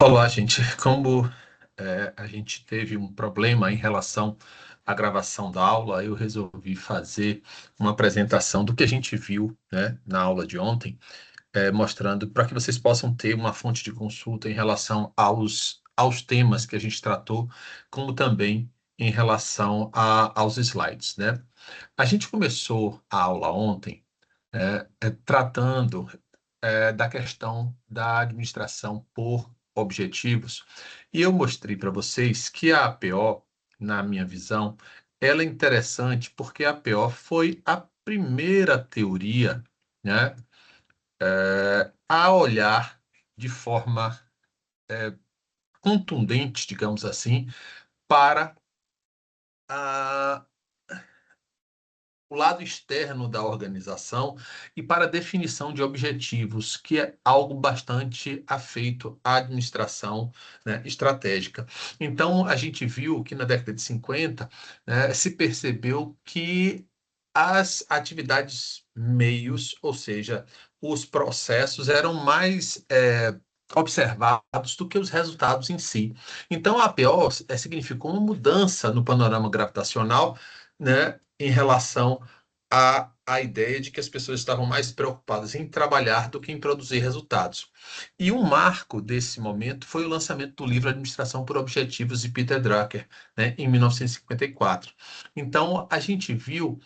Olá, gente. Como a gente teve um problema em relação à gravação da aula, eu resolvi fazer uma apresentação do que a gente viu, né, na aula de ontem, mostrando para que vocês possam ter uma fonte de consulta em relação aos temas que a gente tratou, como também em relação aos slides, né? A gente começou a aula ontem, tratando da questão da administração por objetivos. E eu mostrei para vocês que a APO, na minha visão, ela é interessante porque a APO foi a primeira teoria, né, a olhar de forma contundente, digamos assim, para a o lado externo da organização e para a definição de objetivos, que é algo bastante afeito à administração, né, estratégica. Então, a gente viu que na década de 50, né, se percebeu que as atividades meios, ou seja, os processos, eram mais observados do que os resultados em si. Então, a APO significou uma mudança no panorama gravitacional, né, em relação à ideia de que as pessoas estavam mais preocupadas em trabalhar do que em produzir resultados. E um marco desse momento foi o lançamento do livro Administração por Objetivos de Peter Drucker, né, em 1954. Então, a gente viu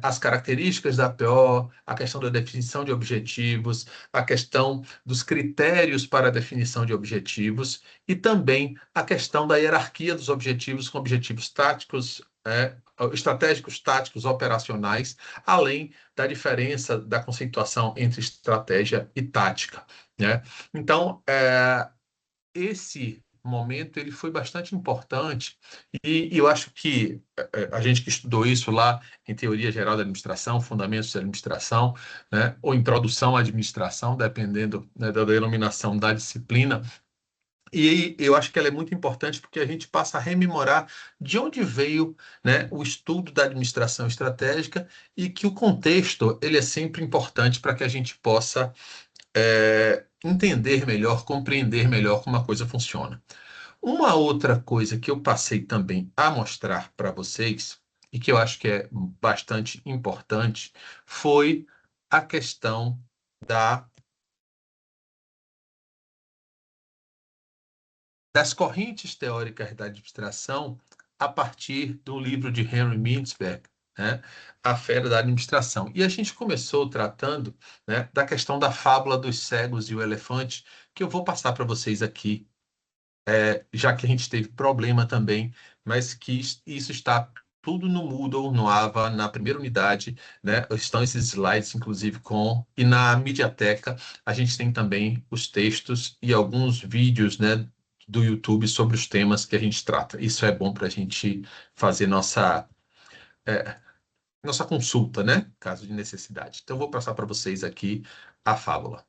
as características da APO, a questão da definição de objetivos, a questão dos critérios para a definição de objetivos e também a questão da hierarquia dos objetivos com objetivos táticos, estratégicos, táticos, operacionais, além da diferença da conceituação entre estratégia e tática, né? Então, esse momento ele foi bastante importante e eu acho que a gente que estudou isso lá em Teoria Geral da Administração, Fundamentos da Administração, né, ou Introdução à Administração, dependendo, né, da denominação da disciplina, e eu acho que ela é muito importante porque a gente passa a rememorar de onde veio, né, o estudo da administração estratégica e que o contexto ele é sempre importante para que a gente possa entender melhor, compreender melhor como a coisa funciona. Uma outra coisa que eu passei também a mostrar para vocês, e que eu acho que é bastante importante, foi a questão da, das correntes teóricas da administração a partir do livro de Henry Mintzberg, né, A Fera da Administração. E a gente começou tratando, né, da questão da fábula dos cegos e o elefante, que eu vou passar para vocês aqui já que a gente teve problema também, mas que isso está tudo no Moodle, no Ava, na primeira unidade, né? Estão esses slides, inclusive, e na Mediateca a gente tem também os textos e alguns vídeos, né, do YouTube sobre os temas que a gente trata. Isso é bom para a gente fazer é, nossa consulta, né? Caso de necessidade. Então, eu vou passar para vocês aqui a fábula.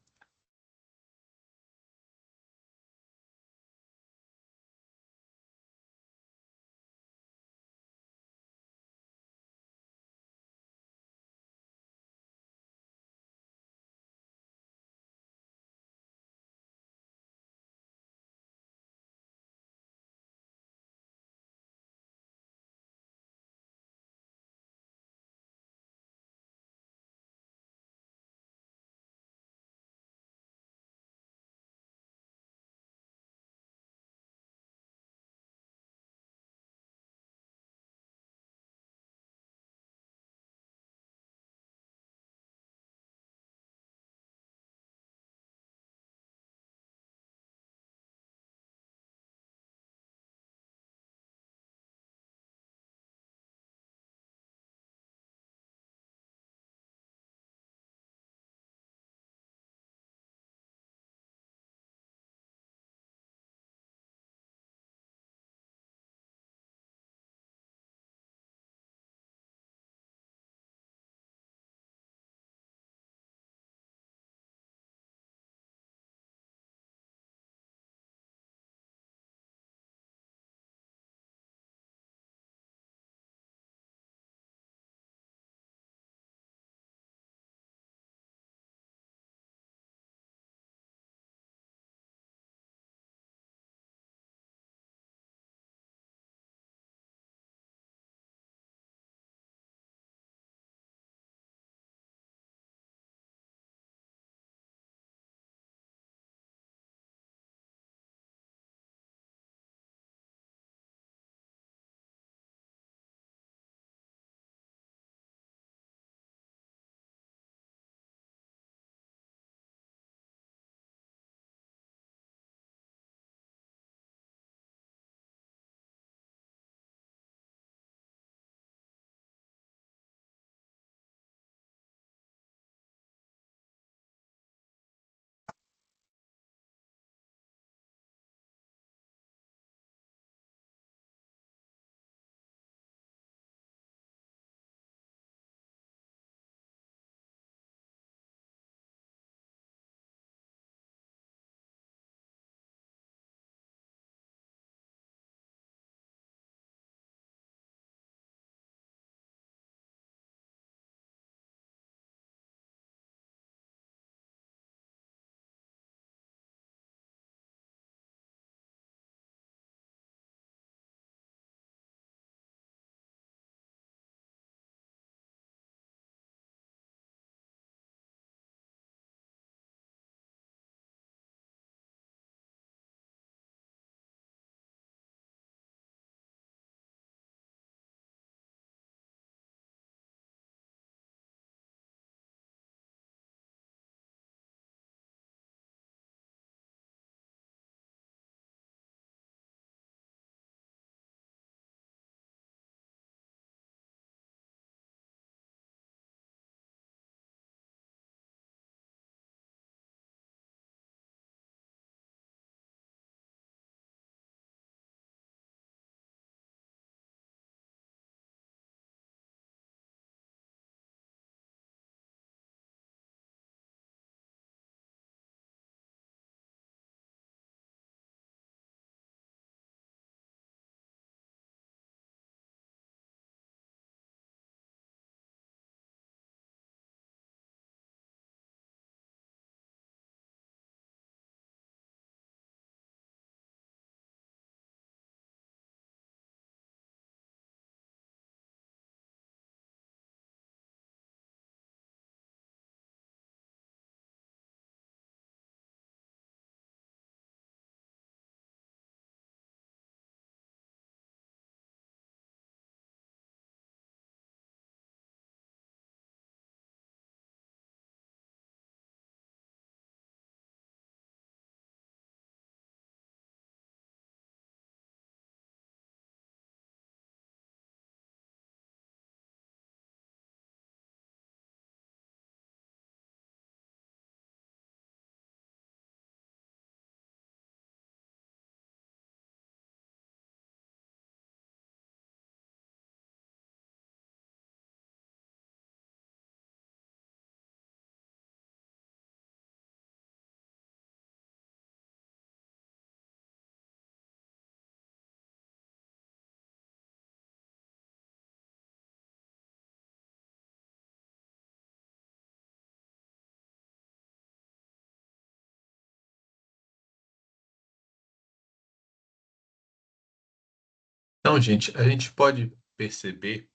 Então, gente, a gente pode perceber,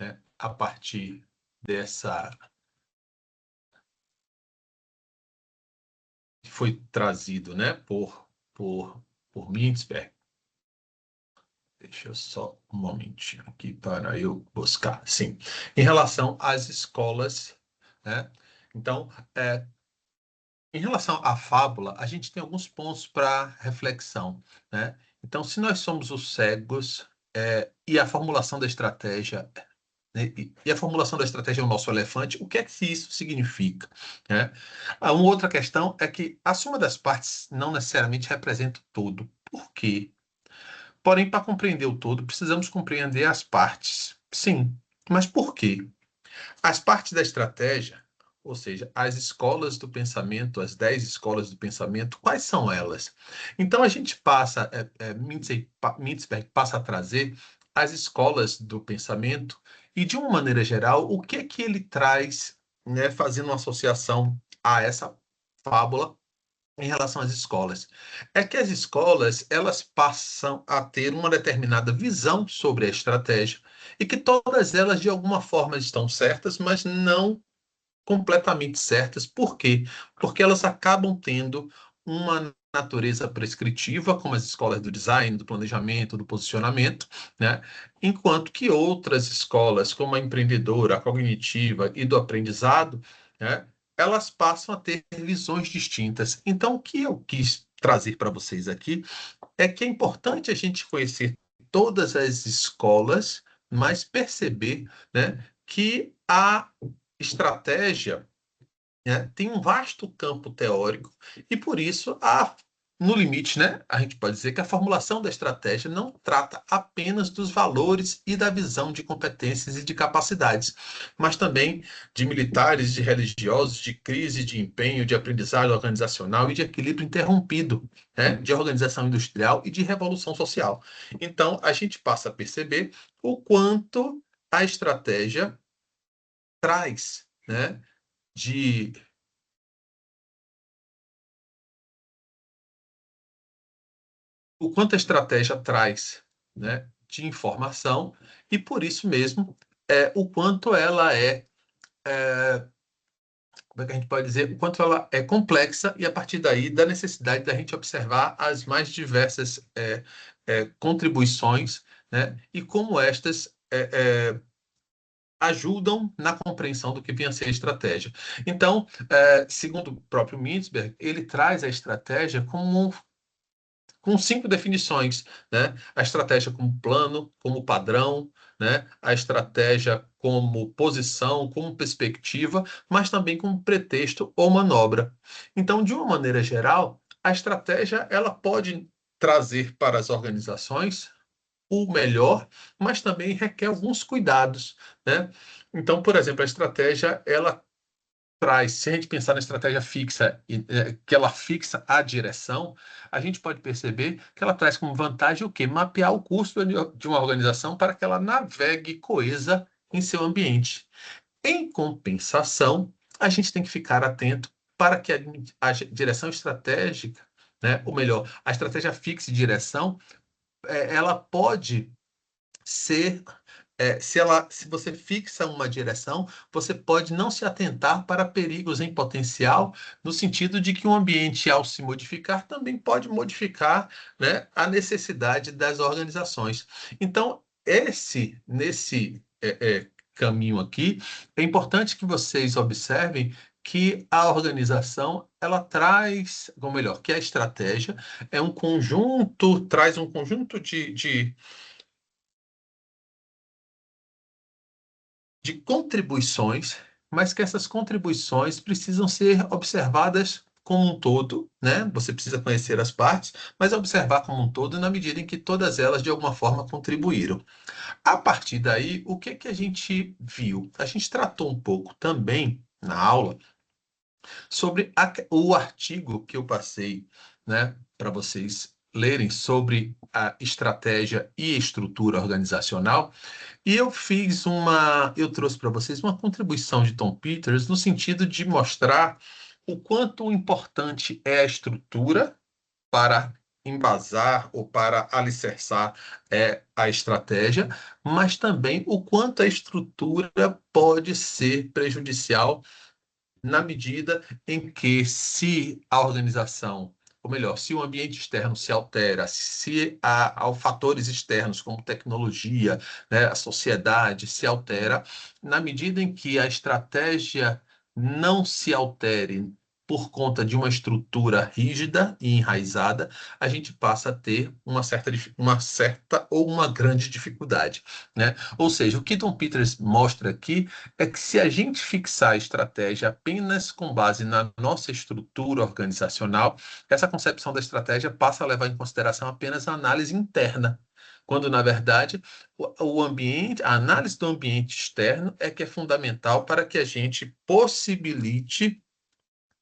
né, a partir dessa que foi trazido, né, por Mintzberg. Deixa eu só um momentinho aqui para eu buscar. Sim, em relação às escolas, né? Então, em relação à fábula, a gente tem alguns pontos para reflexão, né? Então, se nós somos os cegos, e a formulação da estratégia, né, e a formulação da estratégia é o nosso elefante, o que é que isso significa, né? Uma outra questão é que a soma das partes não necessariamente representa o todo. Por quê? Porém, para compreender o todo, precisamos compreender as partes. Sim, mas por quê? As partes da estratégia, ou seja, as escolas do pensamento, as 10 escolas do pensamento, quais são elas? Então, a gente passa, Mintzberg passa a trazer as escolas do pensamento e, de uma maneira geral, o que é que ele traz, né, fazendo uma associação a essa fábula em relação às escolas. É que as escolas, elas passam a ter uma determinada visão sobre a estratégia e que todas elas, de alguma forma, estão certas, mas não completamente certas. Por quê? Porque elas acabam tendo uma natureza prescritiva, como as escolas do design, do planejamento, do posicionamento, né? Enquanto que outras escolas, como a empreendedora, a cognitiva e do aprendizado, né, elas passam a ter visões distintas. Então, o que eu quis trazer para vocês aqui é que é importante a gente conhecer todas as escolas, mas perceber, né, que a estratégia, né, tem um vasto campo teórico e, por isso, no limite, né, a gente pode dizer que a formulação da estratégia não trata apenas dos valores e da visão de competências e de capacidades, mas também de militares, de religiosos, de crise, de empenho, de aprendizagem organizacional e de equilíbrio interrompido, né, de organização industrial e de revolução social. Então, a gente passa a perceber o quanto a estratégia traz, né, de o quanto a estratégia traz, né, de informação e por isso mesmo o quanto ela como é que a gente pode dizer, o quanto ela é complexa e a partir daí da necessidade da gente observar as mais diversas contribuições, né, e como estas ajudam na compreensão do que vinha a ser a estratégia. Então, segundo o próprio Mintzberg, ele traz a estratégia como com 5 definições, né? A estratégia como plano, como padrão, né? A estratégia como posição, como perspectiva, mas também como pretexto ou manobra. Então, de uma maneira geral, a estratégia ela pode trazer para as organizações o melhor, mas também requer alguns cuidados, né? Então, por exemplo, a estratégia ela traz, se a gente pensar na estratégia fixa, que ela fixa a direção, a gente pode perceber que ela traz como vantagem o quê? Mapear o custo de uma organização para que ela navegue coesa em seu ambiente. Em compensação, a gente tem que ficar atento para que a direção estratégica, né, ou melhor, a estratégia fixa de direção, ela pode ser se você fixa uma direção, você pode não se atentar para perigos em potencial, no sentido de que o ambiente, ao se modificar, também pode modificar, né, a necessidade das organizações. Então, nesse caminho aqui, é importante que vocês observem que a organização ela traz, ou melhor, que a estratégia é um conjunto, traz um conjunto de contribuições, mas que essas contribuições precisam ser observadas como um todo, né? Você precisa conhecer as partes, mas observar como um todo na medida em que todas elas de alguma forma contribuíram. A partir daí, o que que a gente viu? A gente tratou um pouco também na aula sobre o artigo que eu passei, né, para vocês lerem sobre a estratégia e estrutura organizacional. E eu trouxe para vocês uma contribuição de Tom Peters no sentido de mostrar o quanto importante é a estrutura para embasar ou para alicerçar a estratégia, mas também o quanto a estrutura pode ser prejudicial na medida em que, se a organização, ou melhor, se o ambiente externo se altera, se há fatores externos como tecnologia, né, a sociedade se altera, na medida em que a estratégia não se altere por conta de uma estrutura rígida e enraizada, a gente passa a ter uma certa ou uma grande dificuldade, né? Ou seja, o que Tom Peters mostra aqui é que, se a gente fixar a estratégia apenas com base na nossa estrutura organizacional, essa concepção da estratégia passa a levar em consideração apenas a análise interna, quando, na verdade, o ambiente, a análise do ambiente externo é que é fundamental para que a gente possibilite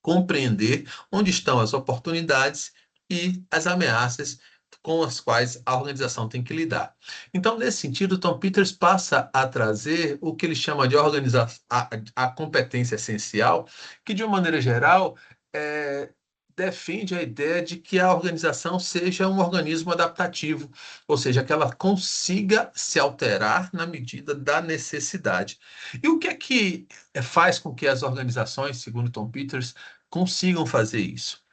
compreender onde estão as oportunidades e as ameaças com as quais a organização tem que lidar. Então, nesse sentido, Tom Peters passa a trazer o que ele chama de a competência essencial, que, de uma maneira geral, defende a ideia de que a organização seja um organismo adaptativo, ou seja, que ela consiga se alterar na medida da necessidade. E o que é que faz com que as organizações, segundo Tom Peters, consigam fazer isso?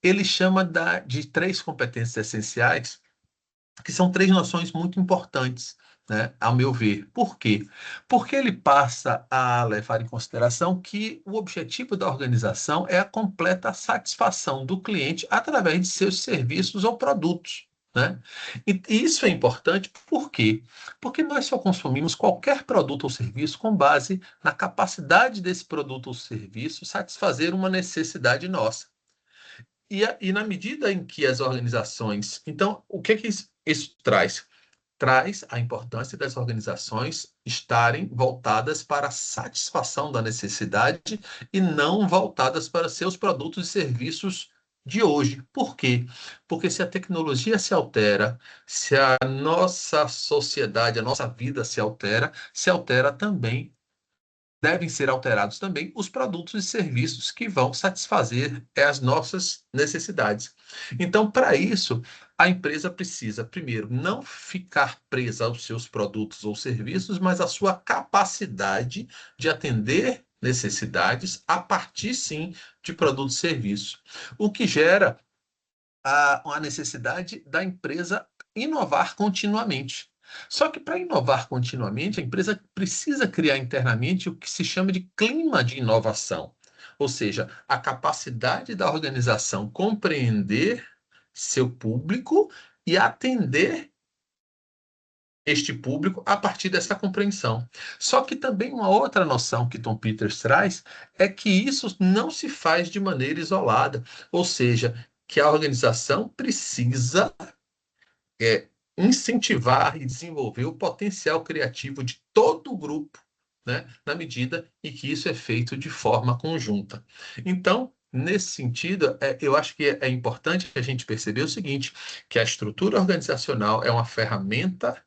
Ele chama de três competências essenciais, que são três noções muito importantes, né, ao meu ver. Por quê? Porque ele passa a levar em consideração que o objetivo da organização é a completa satisfação do cliente através de seus serviços ou produtos, né? E isso é importante, por quê? Porque nós só consumimos qualquer produto ou serviço com base na capacidade desse produto ou serviço satisfazer uma necessidade nossa. E na medida em que as organizações. Então, o que é que isso traz? Traz a importância das organizações estarem voltadas para a satisfação da necessidade e não voltadas para seus produtos e serviços de hoje. Por quê? Porque, se a tecnologia se altera, se a nossa sociedade, a nossa vida se altera também, devem ser alterados também os produtos e serviços que vão satisfazer as nossas necessidades. Então, para isso, a empresa precisa, primeiro, não ficar presa aos seus produtos ou serviços, mas à sua capacidade de atender necessidades a partir, sim, de produtos e serviços. O que gera a necessidade da empresa inovar continuamente. Só que, para inovar continuamente, a empresa precisa criar internamente o que se chama de clima de inovação, ou seja, a capacidade da organização compreender seu público e atender este público a partir dessa compreensão. Só que também uma outra noção que Tom Peters traz é que isso não se faz de maneira isolada, ou seja, que a organização precisa incentivar e desenvolver o potencial criativo de todo o grupo, né, na medida em que isso é feito de forma conjunta. Então, nesse sentido, eu acho que é importante a gente perceber o seguinte, que a estrutura organizacional é uma ferramenta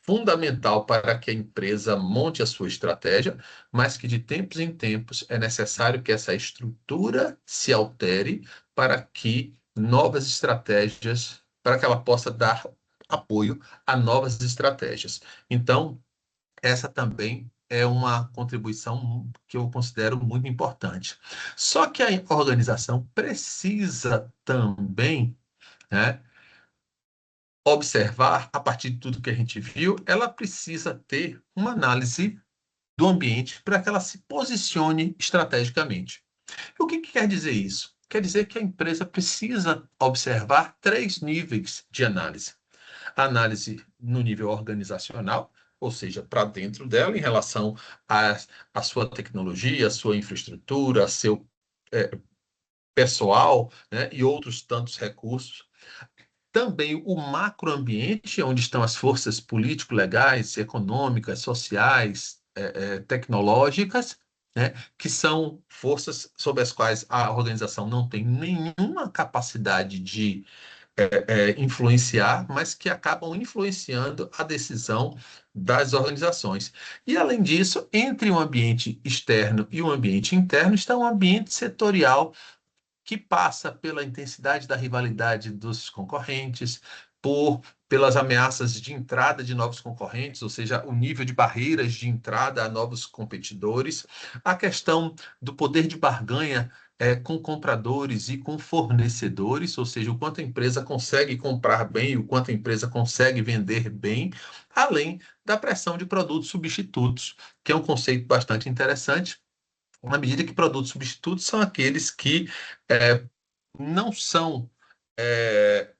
fundamental para que a empresa monte a sua estratégia, mas que, de tempos em tempos, é necessário que essa estrutura se altere para que novas estratégias, para que ela possa dar apoio a novas estratégias. Então, essa também é uma contribuição que eu considero muito importante. Só que a organização precisa também, né, observar, a partir de tudo que a gente viu, ela precisa ter uma análise do ambiente para que ela se posicione estrategicamente. O que quer dizer isso? Quer dizer que a empresa precisa observar três níveis de análise. A análise no nível organizacional, ou seja, para dentro dela, em relação à sua tecnologia, à sua infraestrutura, seu pessoal, né, e outros tantos recursos. Também o macroambiente, onde estão as forças político-legais, econômicas, sociais, tecnológicas, né, que são forças sobre as quais a organização não tem nenhuma capacidade de influenciar, mas que acabam influenciando a decisão das organizações. E, além disso, entre o ambiente externo e o ambiente interno está um ambiente setorial que passa pela intensidade da rivalidade dos concorrentes, pelas ameaças de entrada de novos concorrentes, ou seja, o nível de barreiras de entrada a novos competidores, a questão do poder de barganha com compradores e com fornecedores, ou seja, o quanto a empresa consegue comprar bem, o quanto a empresa consegue vender bem, além da pressão de produtos substitutos, que é um conceito bastante interessante, na medida que produtos substitutos são aqueles que não são, é,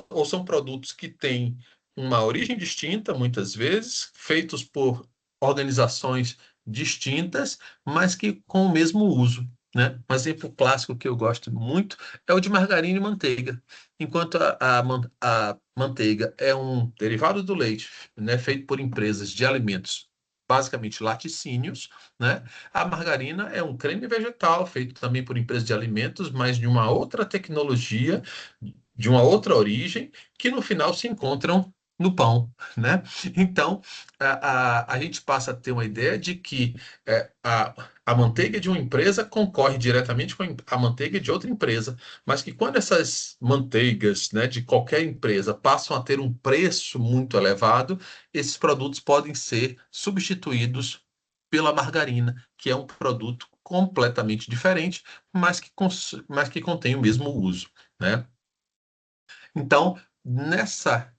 ou são produtos que têm uma origem distinta, muitas vezes, feitos por organizações distintas, mas que com o mesmo uso. Né? Um exemplo clássico que eu gosto muito é o de margarina e manteiga. Enquanto a manteiga é um derivado do leite, né, feito por empresas de alimentos, basicamente laticínios, né? A margarina é um creme vegetal feito também por empresas de alimentos, mas de uma outra tecnologia, de uma outra origem, que no final se encontram no pão, né? Então, a gente passa a ter uma ideia de que a manteiga de uma empresa concorre diretamente com a manteiga de outra empresa, mas que quando essas manteigas, né, de qualquer empresa passam a ter um preço muito elevado, esses produtos podem ser substituídos pela margarina, que é um produto completamente diferente, mas que contém o mesmo uso, né? Então, nessa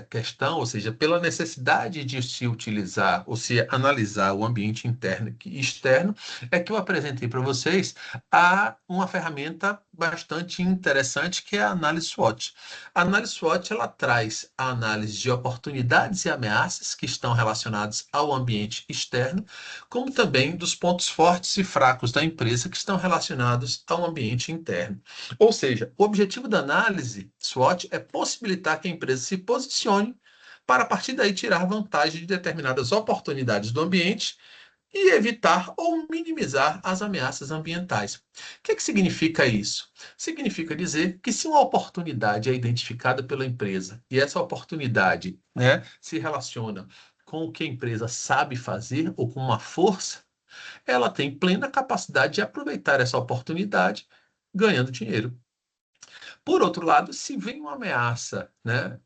questão, ou seja, pela necessidade de se utilizar ou se analisar o ambiente interno e externo, é que eu apresentei para vocês uma ferramenta bastante interessante que é a análise SWOT. A análise SWOT ela traz a análise de oportunidades e ameaças que estão relacionadas ao ambiente externo, como também dos pontos fortes e fracos da empresa que estão relacionados ao ambiente interno. Ou seja, o objetivo da análise SWOT é possibilitar que a empresa se posicione para, a partir daí, tirar vantagem de determinadas oportunidades do ambiente e evitar ou minimizar as ameaças ambientais. O que significa isso? Significa dizer que se uma oportunidade é identificada pela empresa e essa oportunidade, né, se relaciona com o que a empresa sabe fazer ou com uma força, ela tem plena capacidade de aproveitar essa oportunidade ganhando dinheiro. Por outro lado, se vem uma ameaça, né?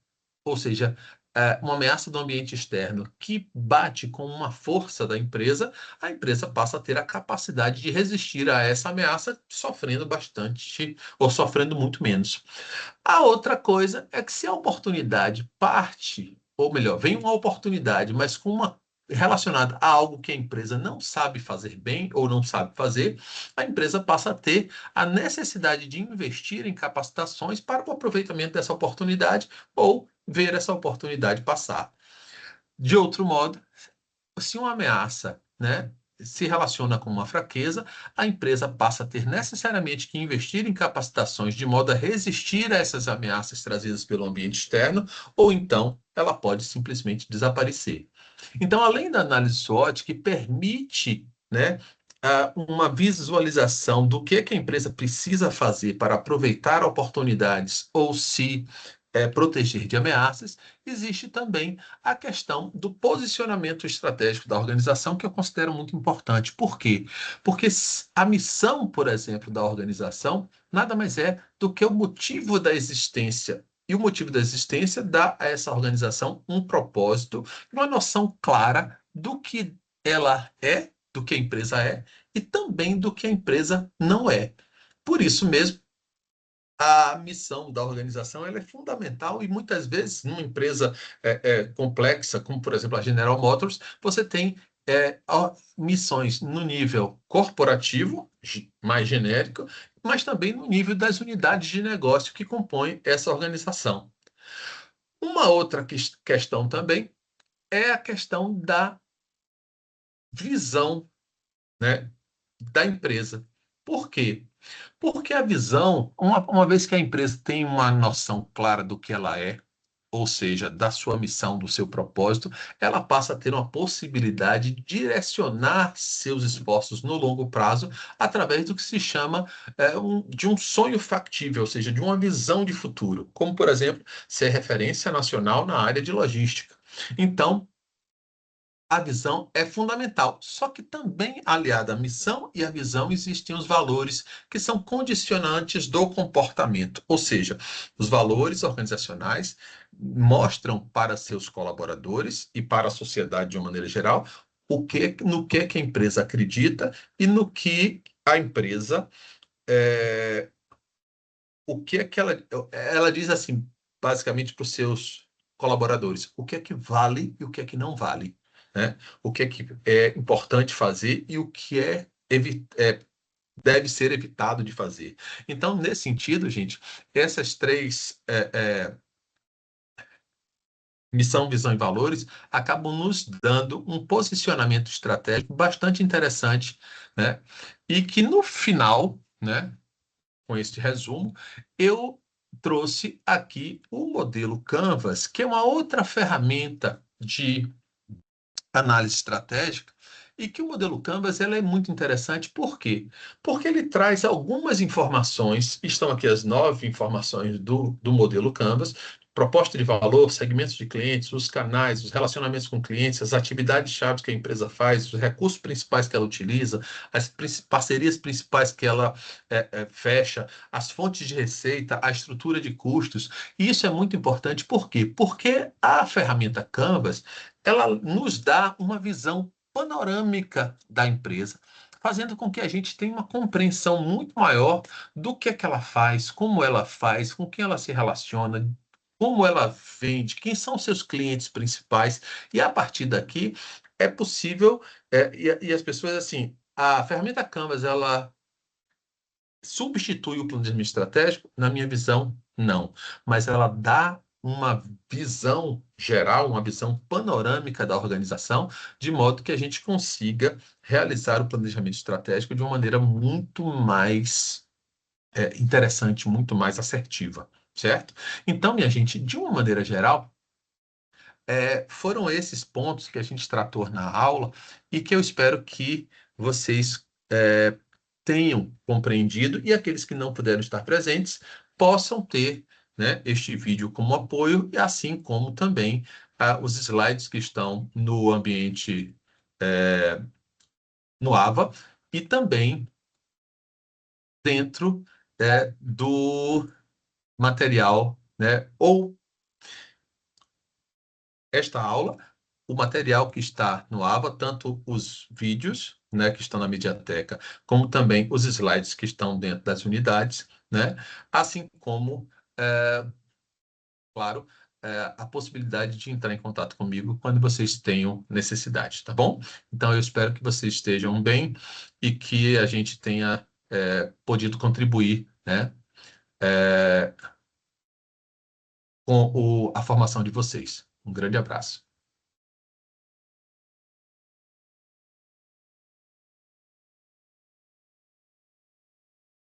Ou seja, uma ameaça do ambiente externo que bate com uma força da empresa, a empresa passa a ter a capacidade de resistir a essa ameaça, sofrendo bastante ou sofrendo muito menos. A outra coisa é que se a oportunidade parte, ou melhor, vem uma oportunidade, mas com uma relacionada a algo que a empresa não sabe fazer bem ou não sabe fazer, a empresa passa a ter a necessidade de investir em capacitações para o aproveitamento dessa oportunidade ou ver essa oportunidade passar. De outro modo, se uma ameaça, né, se relaciona com uma fraqueza, a empresa passa a ter necessariamente que investir em capacitações de modo a resistir a essas ameaças trazidas pelo ambiente externo, ou então ela pode simplesmente desaparecer. Então, além da análise SWOT, que permite, né, uma visualização do que a empresa precisa fazer para aproveitar oportunidades ou se proteger de ameaças, existe também a questão do posicionamento estratégico da organização, que eu considero muito importante. Por quê? Porque a missão, por exemplo, da organização nada mais é do que o motivo da existência. E o motivo da existência dá a essa organização um propósito, uma noção clara do que ela é, do que a empresa é, e também do que a empresa não é. Por isso mesmo, a missão da organização ela é fundamental e muitas vezes numa empresa complexa, como por exemplo a General Motors, você tem missões no nível corporativo, mais genérico, mas também no nível das unidades de negócio que compõem essa organização. Uma outra questão também é a questão da visão, né, da empresa. Por quê? Porque a visão, uma vez que a empresa tem uma noção clara do que ela é, ou seja, da sua missão, do seu propósito, ela passa a ter uma possibilidade de direcionar seus esforços no longo prazo através do que se chama de um sonho factível, ou seja, de uma visão de futuro, como, por exemplo, ser referência nacional na área de logística. Então, a visão é fundamental. Só que também, aliada à missão e à visão, existem os valores que são condicionantes do comportamento. Ou seja, os valores organizacionais mostram para seus colaboradores e para a sociedade de uma maneira geral no que a empresa acredita e no que a empresa o que é que ela diz assim, basicamente para os seus colaboradores, o que é que vale e o que é que não vale, né? O que é importante fazer e o que deve ser evitado de fazer. Então, nesse sentido, gente, essas três missão, visão e valores acabam nos dando um posicionamento estratégico bastante interessante, né? E que no final, né, com este resumo, eu trouxe aqui o modelo Canvas, que é uma outra ferramenta de análise estratégica, e que o modelo Canvas ela é muito interessante, por quê? Porque ele traz algumas informações, estão aqui as 9 informações do modelo Canvas, proposta de valor, segmentos de clientes, os canais, os relacionamentos com clientes, as atividades-chave que a empresa faz, os recursos principais que ela utiliza, as parcerias principais que ela fecha, as fontes de receita, a estrutura de custos. E isso é muito importante, por quê? Porque a ferramenta Canvas ela nos dá uma visão panorâmica da empresa, fazendo com que a gente tenha uma compreensão muito maior do que ela faz, com quem ela se relaciona, como ela vende, quem são seus clientes principais, e a partir daqui é possível, e as pessoas, assim, a ferramenta Canvas, ela substitui o planejamento estratégico? Na minha visão, não. Mas ela dá uma visão geral, uma visão panorâmica da organização, de modo que a gente consiga realizar o planejamento estratégico de uma maneira muito mais interessante, muito mais assertiva, certo? Então, minha gente, de uma maneira geral, foram esses pontos que a gente tratou na aula e que eu espero que vocês tenham compreendido e aqueles que não puderam estar presentes possam ter, né, este vídeo como apoio, e assim como também os slides que estão no ambiente no AVA e também dentro do material, né, ou esta aula, o material que está no AVA, tanto os vídeos, né, que estão na Mediateca, como também os slides que estão dentro das unidades, né, assim como, claro, a possibilidade de entrar em contato comigo quando vocês tenham necessidade, tá bom? Então, eu espero que vocês estejam bem e que a gente tenha podido contribuir, né, com a formação de vocês. Um grande abraço.